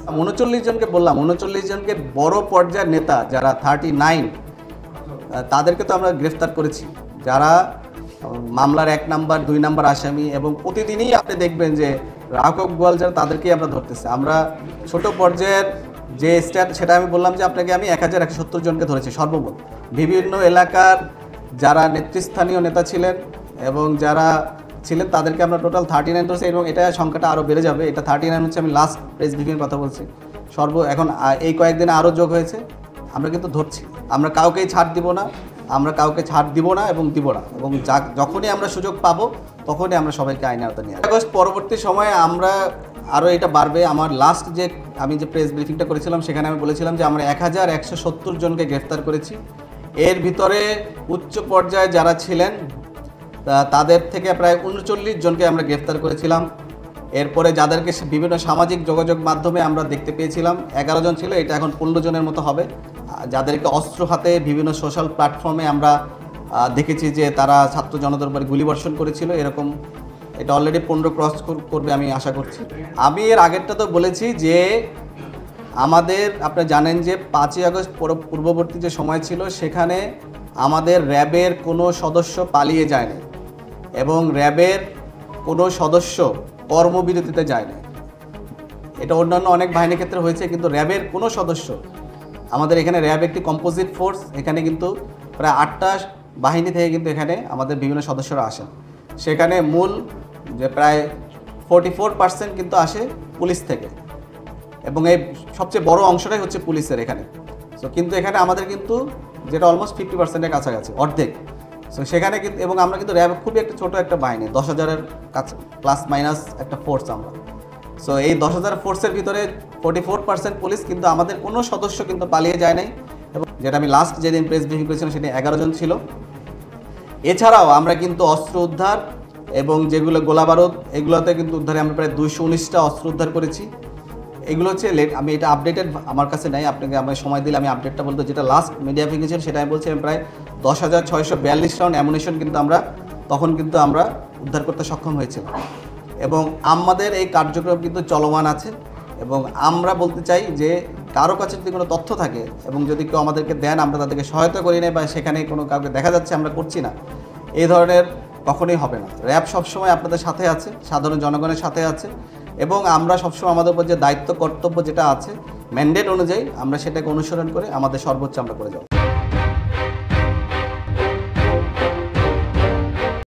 39 জনকে বললাম, 39 জনকে বড় পর্যায়ের নেতা যারা 39 তাদেরকে তো আমরা গ্রেফতার করেছি, যারা মামলার 1 নাম্বার 2 নাম্বার আসামি, এবং প্রতিদিনই আপনি দেখবেন যে রাঘব গোয়াল যারা তাদেরকেই আমরা ধরতেছি। আমরা ছোট পর্যায়ের যে স্ট্যাট সেটা আমি বললাম যে আপনাকে আমি 1170 জনকে ধরেছি সর্বমোট। বিভিন্ন এলাকার যারা নেতৃস্থানীয় নেতা ছিলেন এবং যারা ছিলেন তাদেরকে আমরা টোটাল 39 ধরছি, এবং এটা সংখ্যাটা আরও বেড়ে যাবে। এটা 39 হচ্ছে, আমি লাস্ট প্রেস ব্রিফিংয়ের কথা বলছি। এখন এই কয়েকদিনে আরও যোগ হয়েছে। আমরা কিন্তু ধরছি, আমরা কাউকেই ছাড় দিব না, আমরা কাউকে ছাড় দিব না এবং দিব না, এবং যখনই আমরা সুযোগ পাবো তখনই আমরা সবাইকে আইনের আওতায় নিয়ে আসবো। আগস্ট পরবর্তী সময়ে আমরা আরও এটা বাড়বে। আমার লাস্ট আমি যে প্রেস ব্রিফিংটা করেছিলাম সেখানে আমি বলেছিলাম যে আমরা 1170 জনকে গ্রেফতার করেছি। এর ভিতরে উচ্চ পর্যায়ে যারা ছিলেন তাদের থেকে প্রায় 39 জনকে আমরা গ্রেফতার করেছিলাম। এরপরে যাদেরকে বিভিন্ন সামাজিক যোগাযোগ মাধ্যমে আমরা দেখতে পেয়েছিলাম 11 জন ছিল, এটা এখন 15 জনের মতো হবে। যাদেরকে অস্ত্র হাতে বিভিন্ন সোশ্যাল প্ল্যাটফর্মে আমরা দেখেছি যে তারা ছাত্র জনতার উপরে গুলিবর্ষণ করেছিল, এরকম এটা অলরেডি 15 ক্রস করবে আমি আশা করছি। আমি এর আগেরটা তো বলেছি যে আমাদের, আপনি জানেন যে 5ই আগস্ট পূর্ববর্তী যে সময় ছিল সেখানে আমাদের র্যাবের কোনো সদস্য পালিয়ে যায়নি এবং র্যাবের কোনো সদস্য কর্মবিরতিতে যায়নি। এটা অন্যান্য অনেক বাহিনীর ক্ষেত্রে হয়েছে, কিন্তু র্যাবের কোনো সদস্য, আমাদের এখানে র্যাব একটি কম্পোজিট ফোর্স, এখানে কিন্তু প্রায় 8টা বাহিনী থেকে কিন্তু এখানে আমাদের বিভিন্ন সদস্যরা আসেন। সেখানে মূল যে প্রায় 44% কিন্তু আসে পুলিশ থেকে, এবং এই সবচেয়ে বড় অংশটাই হচ্ছে পুলিশের এখানে। সো কিন্তু এখানে আমাদের কিন্তু যেটা অলমোস্ট 50%-এর কাছাকাছি, অর্ধেক। সো সেখানে কিন্তু, এবং আমরা কিন্তু র্যাব খুবই একটা ছোটো একটা বাহিনী, 10,000-এর কাছে প্লাস মাইনাস একটা ফোর্স আমরা। সো এই 10,000 ফোর্সের ভিতরে 44% পুলিশ, কিন্তু আমাদের কোনো সদস্য কিন্তু পালিয়ে যায় নাই। এবং যেটা আমি লাস্ট যেদিন প্রেস ব্রিফিং করেছিলাম সেদিন 11 জন ছিল। এছাড়াও আমরা কিন্তু অস্ত্র উদ্ধার এবং যেগুলো গোলাবারুদ, এগুলোতে কিন্তু উদ্ধারে আমরা প্রায় 219টা অস্ত্র উদ্ধার করেছি। এগুলো হচ্ছে আমি এটা আপডেটেড আমার কাছে নাই, আপনাকে আমি সময় দিলে আমি আপডেটটা বলতে, যেটা লাস্ট মিডিয়া ফিগেছিল সেটা আমি বলছি, আমি প্রায় 10,642 রাউন্ড অ্যামুনিশন কিন্তু তখন আমরা উদ্ধার করতে সক্ষম হয়েছিলাম। এবং আমাদের এই কার্যক্রম কিন্তু চলমান আছে, এবং আমরা বলতে চাই যে কারো কাছে যদি কোনো তথ্য থাকে এবং যদি কেউ আমাদেরকে দেন, আমরা তাদেরকে সহায়তা করি না, বা সেখানে কোনো কাউকে দেখা যাচ্ছে আমরা করছি না, এই ধরনের কখনোই হবে না। র্যাব সবসময় আপনাদের সাথে আছে, সাধারণ জনগণের সাথে আছে, এবং আমরা সবসময় আমাদের উপর যে দায়িত্ব কর্তব্য যেটা আছে ম্যান্ডেট অনুযায়ী আমরা সেটাকে অনুসরণ করে আমাদের সর্বোচ্চ আমরা করে যাব।